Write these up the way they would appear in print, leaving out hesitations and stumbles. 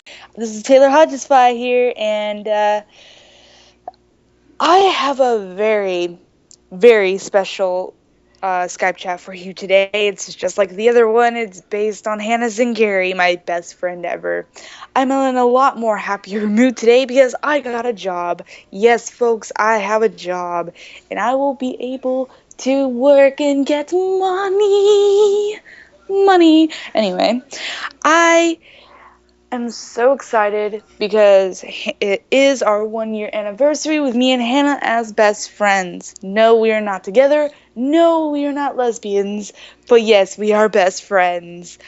This is Taylor Hodgespie here, and I have a very, very special Skype chat for you today. It's just like the other one. It's based on Hannah Zingari, my best friend ever. I'm in a lot more happier mood today because I got a job. Yes, folks, I have a job, and I will be able to work and get money. Money. Anyway, I I'm so excited because it is our 1 year anniversary with me and Hannah as best friends. No, we are not together. No, we are not lesbians. But yes, we are best friends.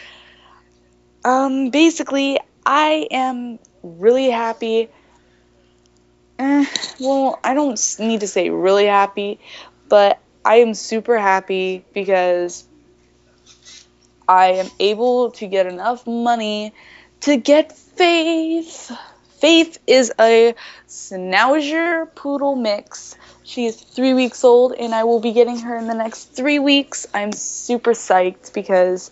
Basically, I am really happy. Well, I don't need to say really happy, but I am super happy because I am able to get enough money to get Faith. Faith is a Schnauzer Poodle mix. She is 3 weeks old, and I will be getting her in the next 3 weeks. I'm super psyched because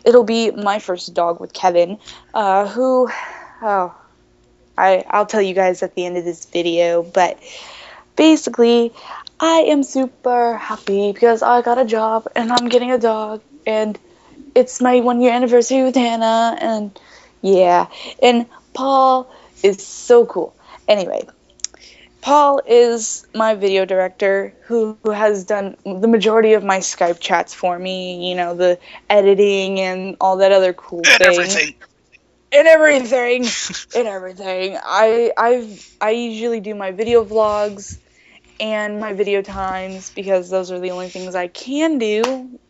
it'll be my first dog with Kevin, I'll tell you guys at the end of this video, but basically, I am super happy because I got a job, and I'm getting a dog, and it's my 1 year anniversary with Hannah, and yeah, and Paul is so cool. Anyway, Paul is my video director who has done the majority of my Skype chats for me, the editing and all that other cool And thing. everything. And everything. And everything. I usually do my video vlogs and my video times because those are the only things I can do.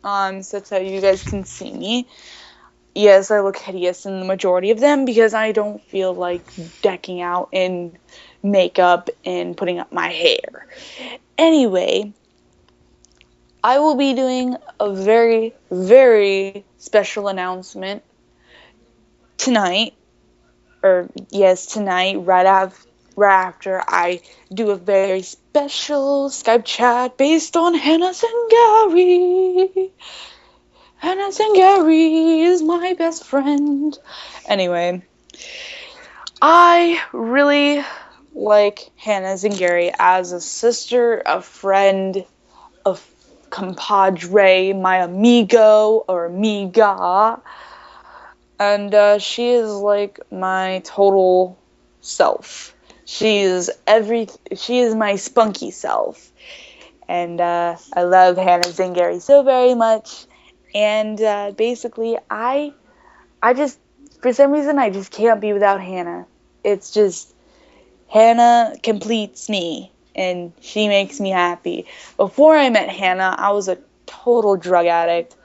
So that's how you guys can see me. Yes, I look hideous in the majority of them because I don't feel like decking out in makeup and putting up my hair. Anyway, I will be doing a very, very special announcement tonight. Tonight, right after I do a very special Skype chat based on Hannah Zingari. Hannah Zingari is my best friend. Anyway, I really like Hannah Zingari as a sister, a friend, a compadre, my amigo or amiga, and she is like my total self. She is my spunky self, and I love Hannah Zingari so very much. And basically, I just, for some reason, I just can't be without Hannah. It's just, Hannah completes me, and she makes me happy. Before I met Hannah, I was a total drug addict.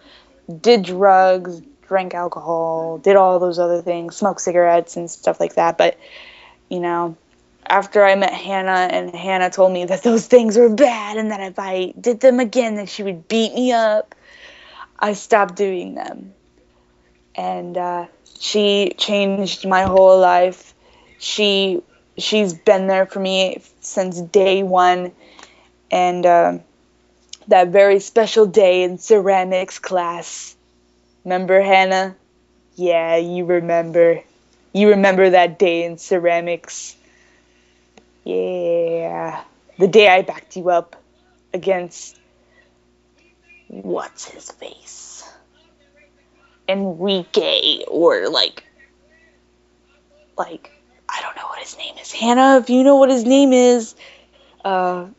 Did drugs, drank alcohol, did all those other things, smoked cigarettes and stuff like that. But, after I met Hannah and Hannah told me that those things were bad and that if I did them again, then she would beat me up, I stopped doing them. And she changed my whole life. She's been there for me since day one, and that very special day in ceramics class. Remember, Hannah? Yeah, you remember. You remember that day in ceramics. Yeah. The day I backed you up against what's his face? Enrique, or like I don't know what his name is. Hannah, if you know what his name is, let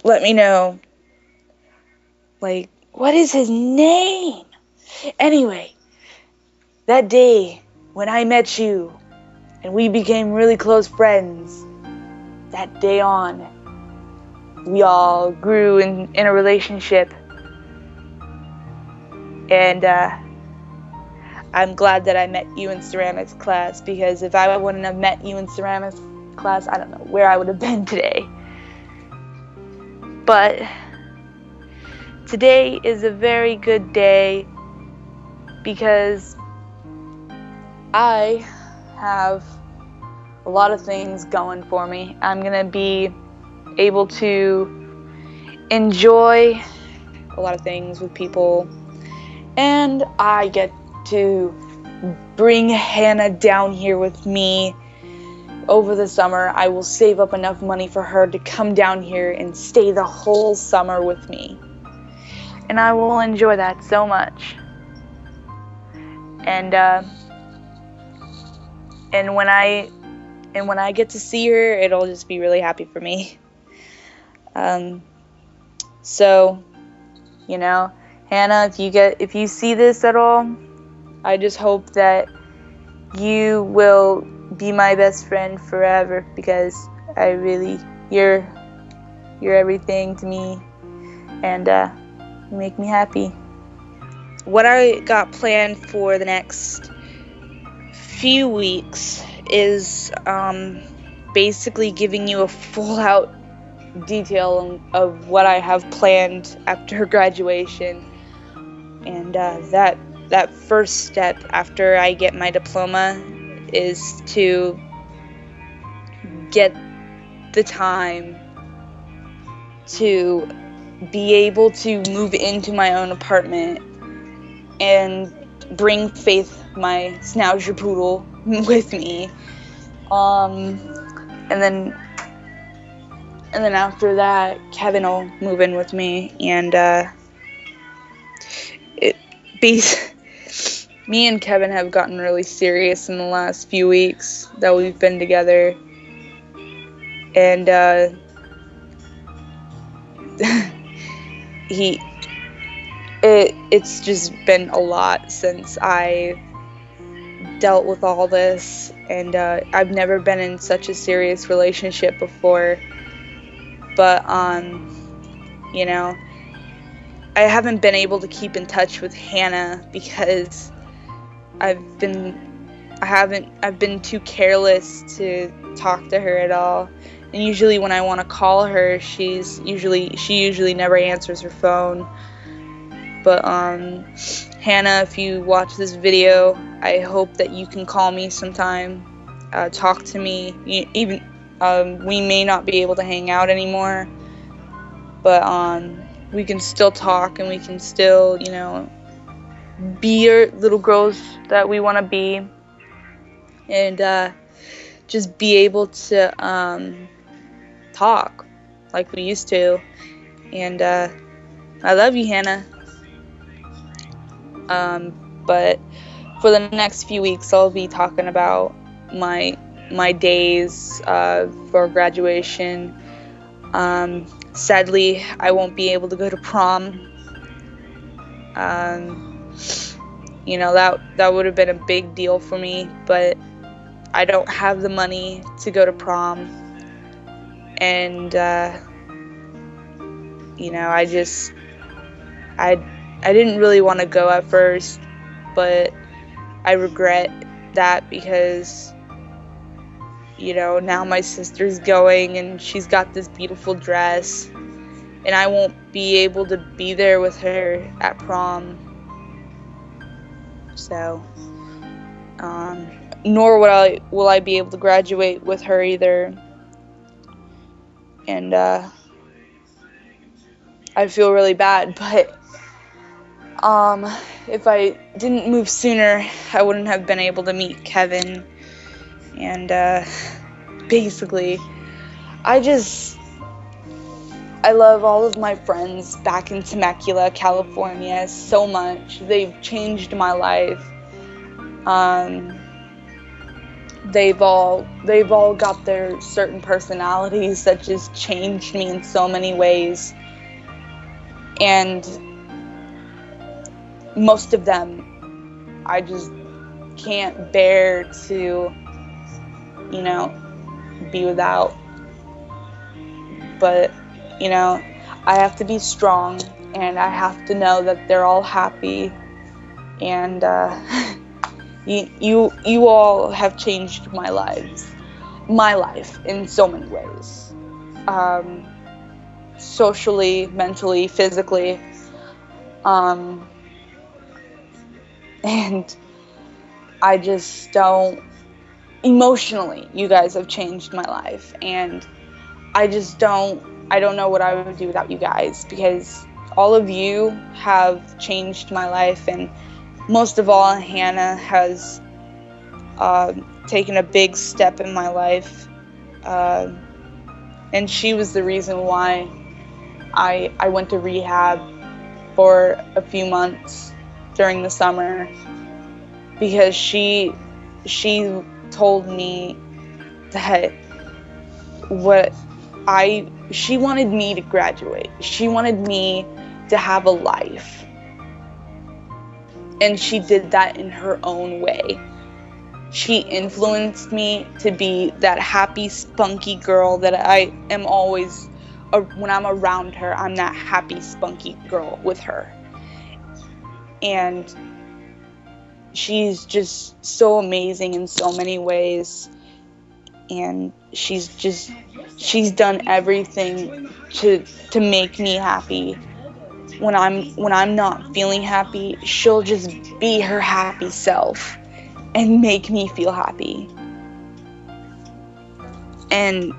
me know. Like, what is his name? Anyway, that day when I met you and we became really close friends, that day on, we all grew in a relationship. And I'm glad that I met you in ceramics class, because if I wouldn't have met you in ceramics class, I don't know where I would have been today. But today is a very good day because I have a lot of things going for me. I'm going to be able to enjoy a lot of things with people, and I get to bring Hannah down here with me over the summer. I will save up enough money for her to come down here and stay the whole summer with me. And I will enjoy that so much. And when I get to see her, it'll just be really happy for me. So, Hannah, if you see this at all, I just hope that you will be my best friend forever, because you're everything to me, and you make me happy. What I got planned for the next few weeks is basically giving you a full out detail of what I have planned after graduation, and that first step after I get my diploma is to get the time to be able to move into my own apartment and bring Faith, my Schnauzer poodle, with me. And then after that, Kevin will move in with me, and me and Kevin have gotten really serious in the last few weeks that we've been together, and it's just been a lot since I dealt with all this, and I've never been in such a serious relationship before. But I haven't been able to keep in touch with Hannah because I've been too careless to talk to her at all. And usually when I want to call her, she usually never answers her phone. But Hannah, if you watch this video, I hope that you can call me sometime, talk to me. Even we may not be able to hang out anymore, but we can still talk, and we can still, be your little girls that we want to be, and just be able to talk like we used to. And I love you, Hannah. But for the next few weeks, I'll be talking about my days for graduation. Sadly, I won't be able to go to prom. That would have been a big deal for me, but I don't have the money to go to prom. And I didn't really want to go at first, but I regret that because now my sister's going, and she's got this beautiful dress, and I won't be able to be there with her at prom. So, nor will I be able to graduate with her either. And I feel really bad, but if I didn't move sooner, I wouldn't have been able to meet Kevin. And basically, I love all of my friends back in Temecula, California so much. They've changed my life. They've all got their certain personalities that just changed me in so many ways. And most of them I just can't bear to be without. But I have to be strong, and I have to know that they're all happy. And you all have changed my life in so many ways, socially, mentally, physically, and I just don't. Emotionally, you guys have changed my life, and I don't know what I would do without you guys, because all of you have changed my life, and most of all, Hannah has taken a big step in my life, and she was the reason why I went to rehab for a few months during the summer, because she told me that she wanted me to graduate. She wanted me to have a life. And she did that in her own way. She influenced me to be that happy, spunky girl that I am always, when I'm around her, I'm that happy, spunky girl with her. And she's just so amazing in so many ways. And she's done everything to make me happy. When I'm not feeling happy, she'll just be her happy self and make me feel happy. And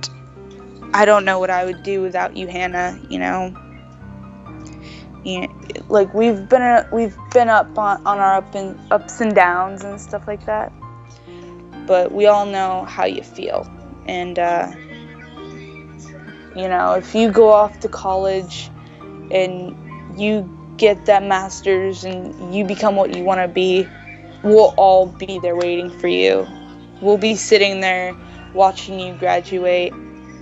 I don't know what I would do without you, Hannah. Like we've been up on our ups and downs and stuff like that. But we all know how you feel. And if you go off to college and you get that master's and you become what you want to be, we'll all be there waiting for you. We'll be sitting there watching you graduate,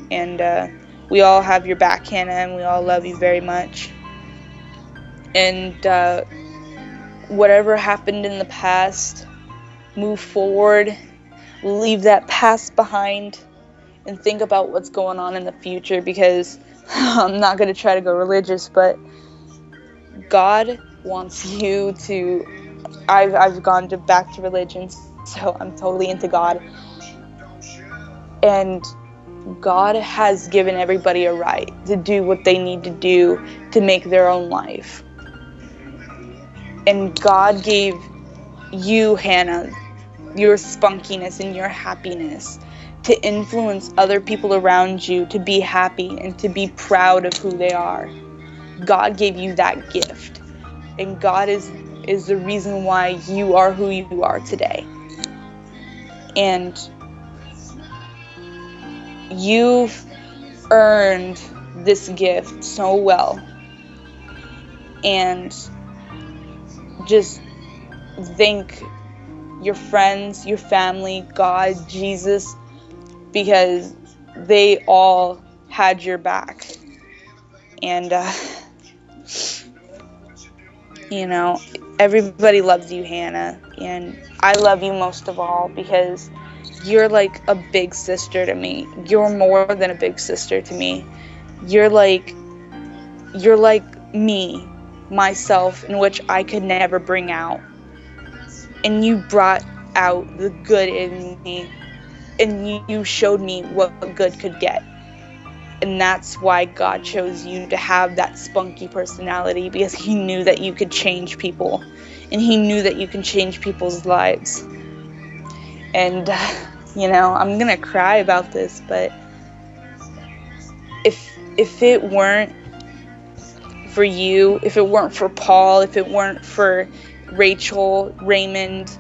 and we all have your back, Hannah, and we all love you very much. And whatever happened in the past, move forward, leave that past behind, and think about what's going on in the future, because I'm not going to try to go religious, but God wants you to, I've gone back to religion, so I'm totally into God. And God has given everybody a right to do what they need to do to make their own life. And God gave you, Hannah, your spunkiness and your happiness to influence other people around you to be happy and to be proud of who they are. God gave you that gift, and God is the reason why you are who you are today. And you've earned this gift so well. And just thank your friends, your family, God, Jesus, because they all had your back. And everybody loves you, Hannah, and I love you most of all because you're like a big sister to me. You're more than a big sister to me. You're like me, myself, in which I could never bring out. And you brought out the good in me, and you showed me what good could get. And that's why God chose you to have that spunky personality, because he knew that you could change people, and he knew that you can change people's lives. And I'm gonna cry about this, but if it weren't for you, if it weren't for Paul, if it weren't for Rachel, Raymond,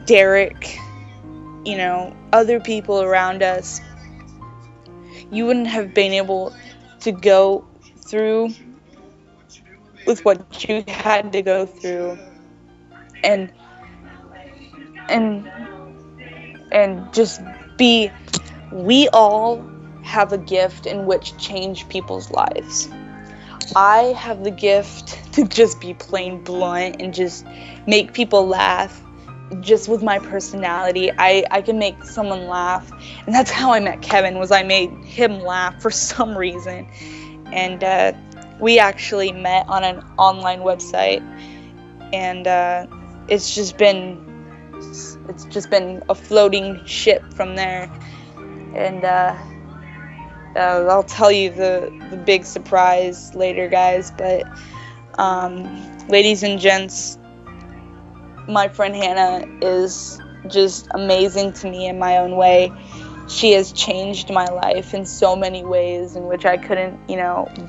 Derek, other people around us, you wouldn't have been able to go through with what you had to go through, and just be. We all have a gift in which change people's lives. I have the gift to just be plain blunt and just make people laugh. Just with my personality, I can make someone laugh, and that's how I met Kevin. Was I made him laugh for some reason, and we actually met on an online website, and it's just been a floating ship from there. And I'll tell you the big surprise later, guys. But ladies and gents, my friend Hannah is just amazing to me in my own way. She has changed my life in so many ways in which I couldn't,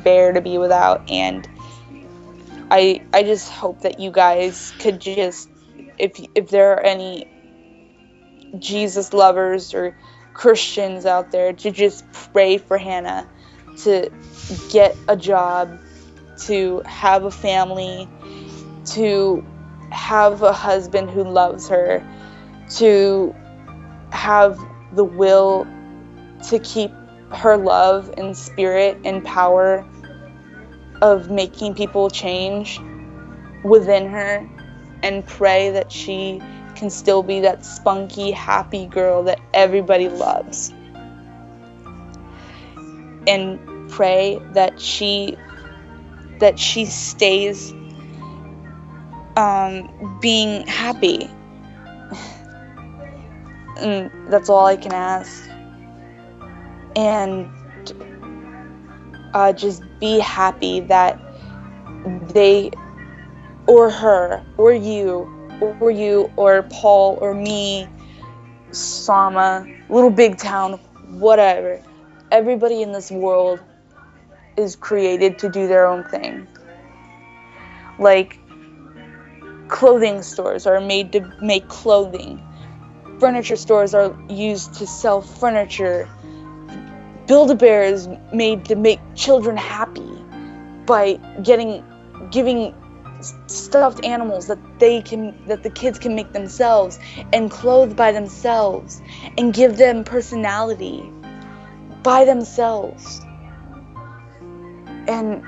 bear to be without. And I just hope that you guys could just, if there are any Jesus lovers or Christians out there, to just pray for Hannah to get a job, to have a family, to have a husband who loves her, to have the will to keep her love and spirit and power of making people change within her, and pray that she can still be that spunky, happy girl that everybody loves. And pray that she stays being happy. And that's all I can ask. And just be happy that they, or her, or you, or Paul, or me, Sama, Little Big Town, whatever. Everybody in this world is created to do their own thing. Like, clothing stores are made to make clothing. Furniture stores are used to sell furniture. Build-A-Bear is made to make children happy by giving stuffed animals that the kids can make themselves and clothe by themselves and give them personality by themselves. And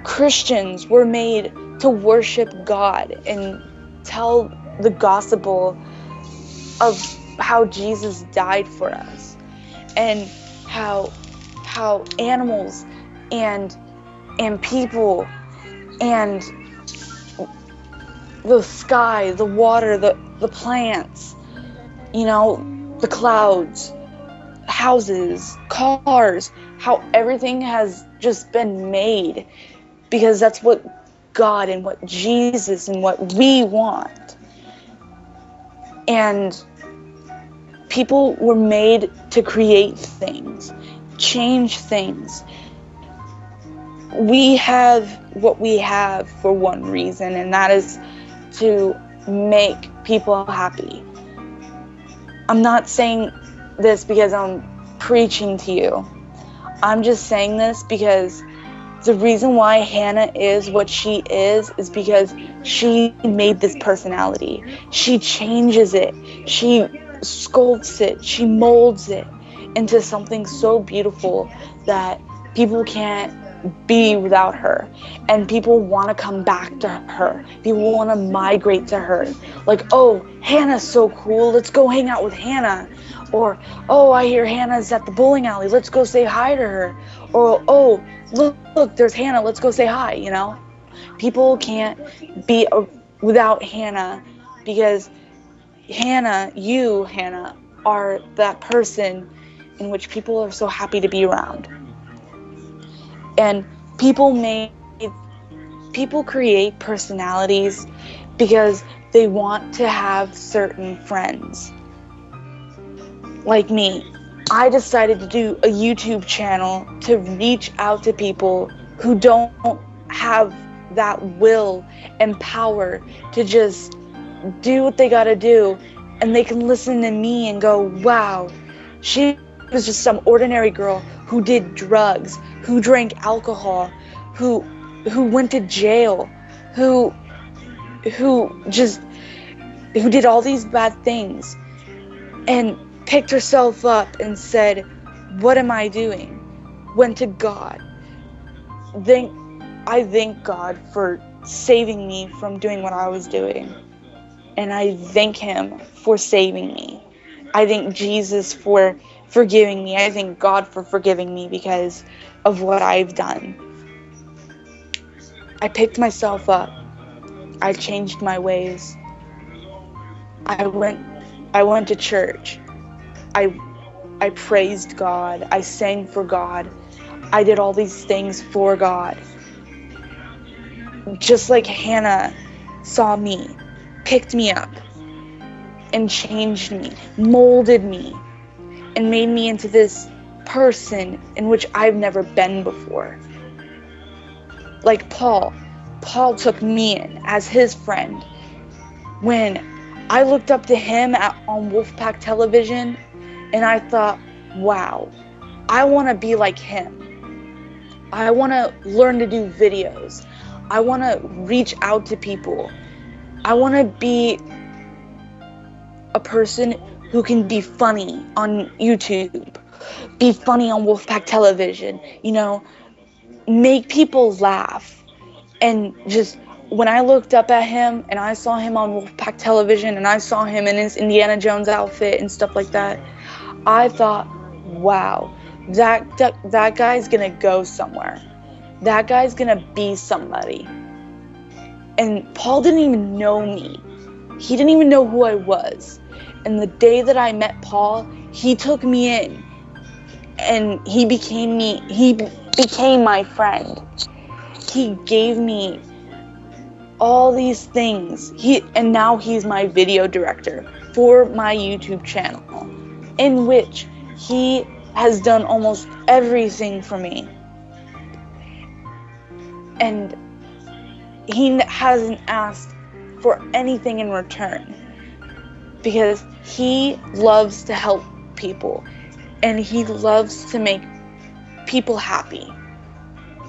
Christians were made to worship God and tell the gospel of how Jesus died for us, and how animals and people and the sky, the water, the plants, the clouds, houses, cars, how everything has just been made because that's what God and what Jesus and what we want. And people were made to create things, change things. We have what we have for one reason, and that is to make people happy. I'm not saying this because I'm preaching to you. I'm just saying this because the reason why Hannah is what she is because she made this personality. She changes it. She sculpts it. She molds it into something so beautiful that people can't be without her. And people want to come back to her. People want to migrate to her. Like, oh, Hannah's so cool. Let's go hang out with Hannah. Or, oh, I hear Hannah's at the bowling alley. Let's go say hi to her. Or, oh, look, there's Hannah. Let's go say hi, People can't be without Hannah because Hannah, are that person in which people are so happy to be around. And people create personalities because they want to have certain friends. Like me, I decided to do a YouTube channel to reach out to people who don't have that will and power to just do what they gotta do, and they can listen to me and go, wow, she was just some ordinary girl who did drugs, who drank alcohol, who went to jail, who did all these bad things, and picked herself up and said, what am I doing? Went to God. I thank God for saving me from doing what I was doing. And I thank Him for saving me. I thank Jesus for forgiving me. I thank God for forgiving me because of what I've done. I picked myself up. I changed my ways. I went to church. I praised God. I sang for God. I did all these things for God. Just like Hannah saw me, picked me up, and changed me, molded me, and made me into this person in which I've never been before. Like Paul, Paul took me in as his friend. When I looked up to him on Wolfpack Television, and I thought, wow, I want to be like him. I want to learn to do videos. I want to reach out to people. I want to be a person who can be funny on YouTube, be funny on Wolfpack Television, make people laugh. And just when I looked up at him and I saw him on Wolfpack Television and I saw him in his Indiana Jones outfit and stuff like that, I thought, wow, that guy's gonna go somewhere. That guy's gonna be somebody. And Paul didn't even know me. He didn't even know who I was. And the day that I met Paul, he took me in. And he became my friend. He gave me all these things. And now he's my video director for my YouTube channel, in which he has done almost everything for me. And he hasn't asked for anything in return, because he loves to help people, and he loves to make people happy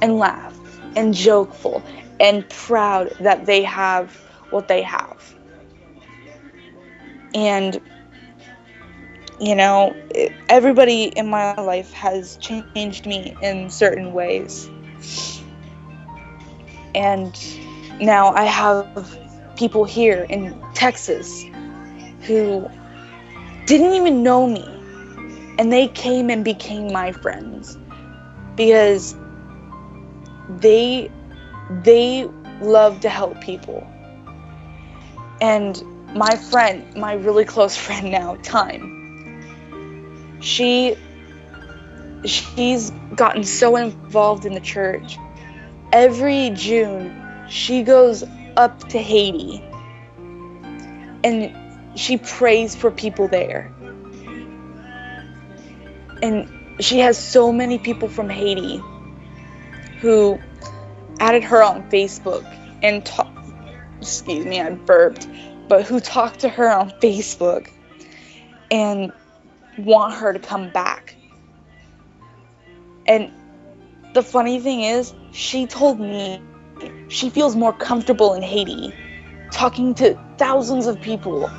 and laugh and jokeful and proud that they have what they have. And everybody in my life has changed me in certain ways. And now I have people here in Texas who didn't even know me, and they came and became my friends because they love to help people. And my friend, my really close friend now, Time, she's gotten so involved in the church. Every June, she goes up to Haiti, and she prays for people there. And she has so many people from Haiti who added her on Facebook and excuse me, I burped, but who talked to her on Facebook and want her to come back. And the funny thing is, she told me she feels more comfortable in Haiti talking to thousands of people,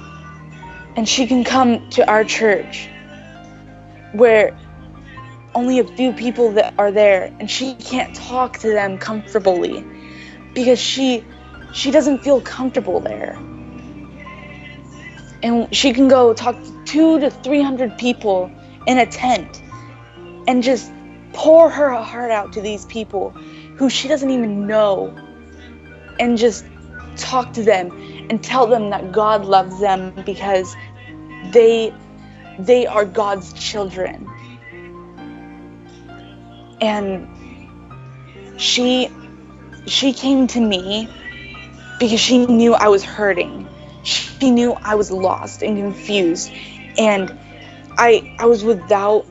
and she can come to our church where only a few people that are there, and she can't talk to them comfortably because she doesn't feel comfortable there. And she can go talk to 200 to 300 people in a tent and just pour her heart out to these people who she doesn't even know, and just talk to them and tell them that God loves them because they are God's children. And she came to me because she knew I was hurting. She knew I was lost and confused, and I was without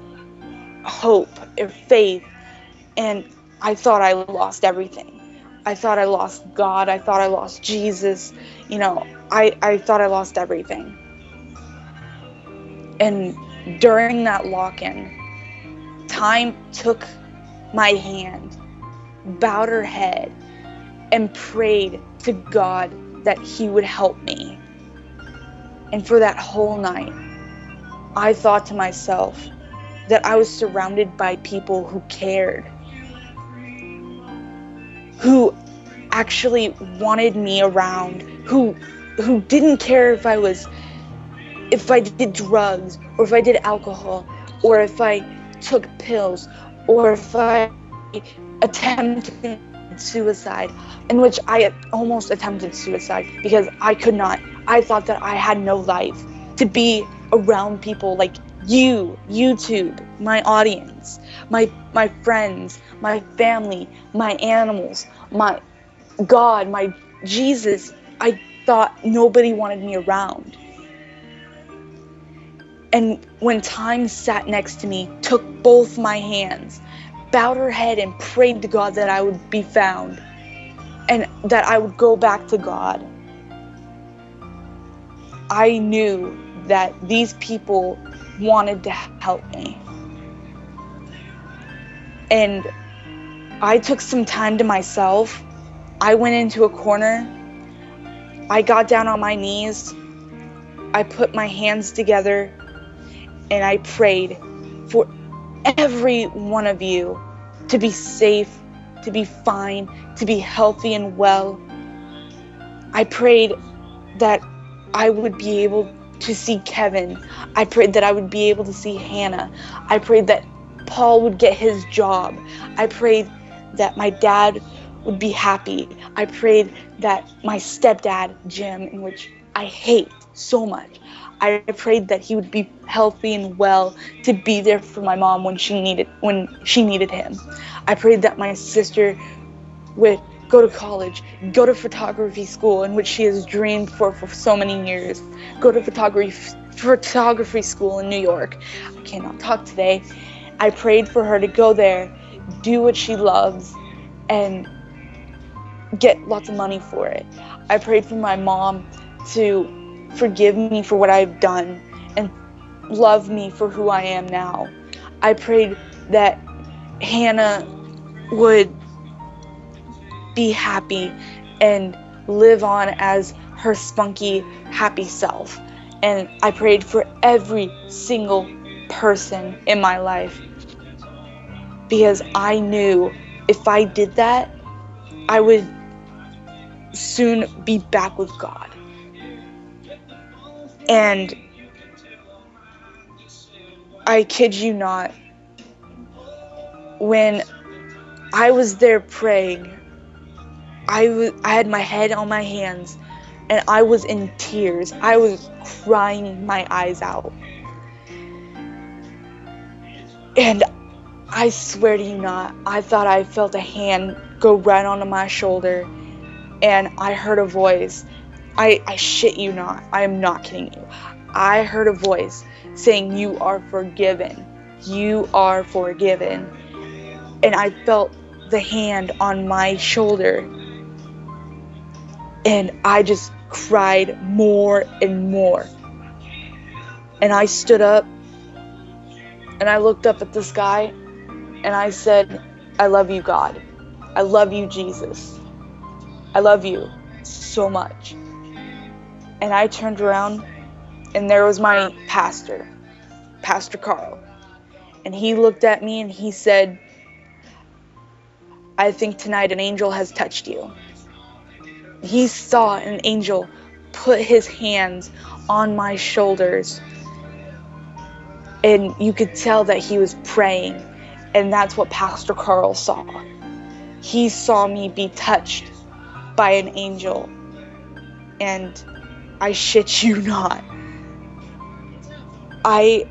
hope or faith, and I thought I lost everything. I thought I lost God. I thought I lost Jesus. I thought I lost everything. And during that lock-in, Time took my hand, bowed her head, and prayed to God that he would help me. And for that whole night, I thought to myself that I was surrounded by people who cared, who actually wanted me around, who didn't care if I did drugs, or if I did alcohol, or if I took pills, or if I attempted suicide, in which I almost attempted suicide because I could not. I thought that I had no life to be around people like you, YouTube, my audience, my friends, my family, my animals, my God, my Jesus. I thought nobody wanted me around. And when Time sat next to me, took both my hands, bowed her head and prayed to God that I would be found, and that I would go back to God. I knew that these people wanted to help me. And I took some time to myself. I went into a corner. I got down on my knees. I put my hands together and I prayed for every one of you to be safe, to be fine, to be healthy and well. I prayed that I would be able to see Kevin. I prayed that I would be able to see Hannah. I prayed that Paul would get his job. I prayed that my dad would be happy. I prayed that my stepdad, Jim, in which I hate so much, I prayed that he would be healthy and well to be there for my mom when she needed him. I prayed that my sister would go to college, go to photography school, in which she has dreamed for so many years. Go to photography school in New York. I cannot talk today. I prayed for her to go there, do what she loves, and get lots of money for it. I prayed for my mom to forgive me for what I've done and love me for who I am now. I prayed that Hannah would be happy and live on as her spunky, happy self. And I prayed for every single person in my life, because I knew if I did that, I would soon be back with God. And I kid you not, when I was there praying, I had my head on my hands and I was in tears. I was crying my eyes out. And I swear to you not, I thought I felt a hand go right onto my shoulder, and I heard a voice. I shit you not, I am not kidding you. I heard a voice saying, "You are forgiven. You are forgiven." And I felt the hand on my shoulder, and I just cried more and more. And I stood up and I looked up at the sky and I said, "I love you, God. I love you, Jesus. I love you so much." And I turned around and there was my pastor, Pastor Carl. And he looked at me and he said, "I think tonight an angel has touched you." He saw an angel put his hands on my shoulders, and you could tell that he was praying, and that's what Pastor Carl saw. He saw me be touched by an angel, and I shit you not, I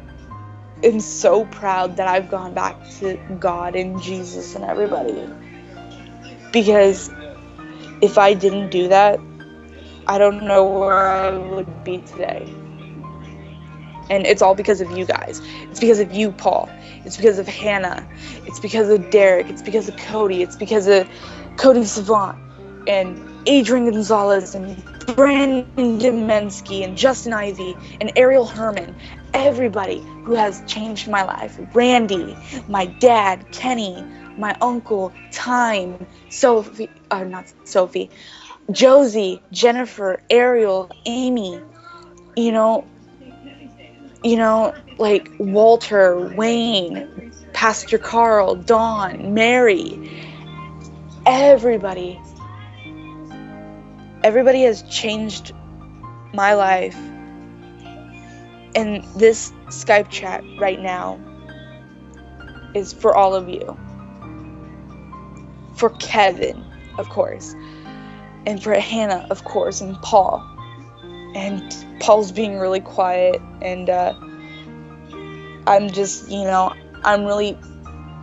am so proud that I've gone back to God and Jesus and everybody, because if I didn't do that, I don't know where I would be today. And it's all because of you guys. It's because of you, Paul. It's because of Hannah. It's because of Derek. It's because of Cody. It's because of Cody Savant and Adrian Gonzalez and Brandon Dimensky and Justin Ivey and Ariel Herman. Everybody who has changed my life. Randy, my dad, Kenny, my uncle, Time, Sophie, not Sophie, Josie, Jennifer, Ariel, Amy, like Walter, Wayne, Pastor Carl, Dawn, Mary, everybody has changed my life. And this Skype chat right now is for all of you. For Kevin, of course. And for Hannah, of course, and Paul. And Paul's being really quiet, and I'm just, I'm really,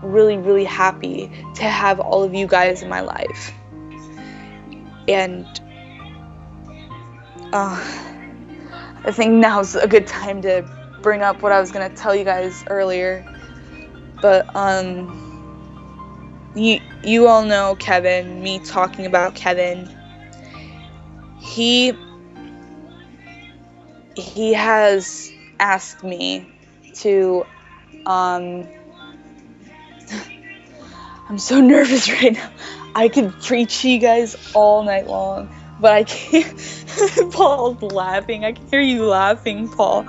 really, really happy to have all of you guys in my life. And I think now's a good time to bring up what I was going to tell you guys earlier. But you all know Kevin, me talking about Kevin. He has asked me to I'm so nervous right now. I could preach to you guys all night long, but I can't. Paul's laughing. I can hear you laughing, Paul.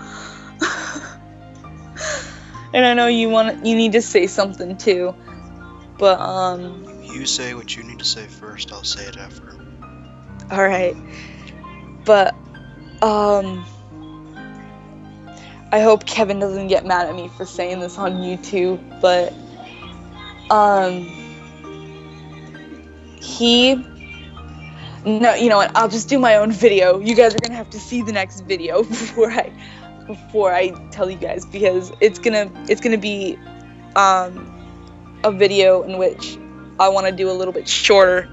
And I know you need to say something too. But You say what you need to say first, I'll say it after. Alright. But I hope Kevin doesn't get mad at me for saying this on YouTube, but no, you know what, I'll just do my own video. You guys are gonna have to see the next video before I tell you guys, because it's gonna be a video in which I want to do a little bit shorter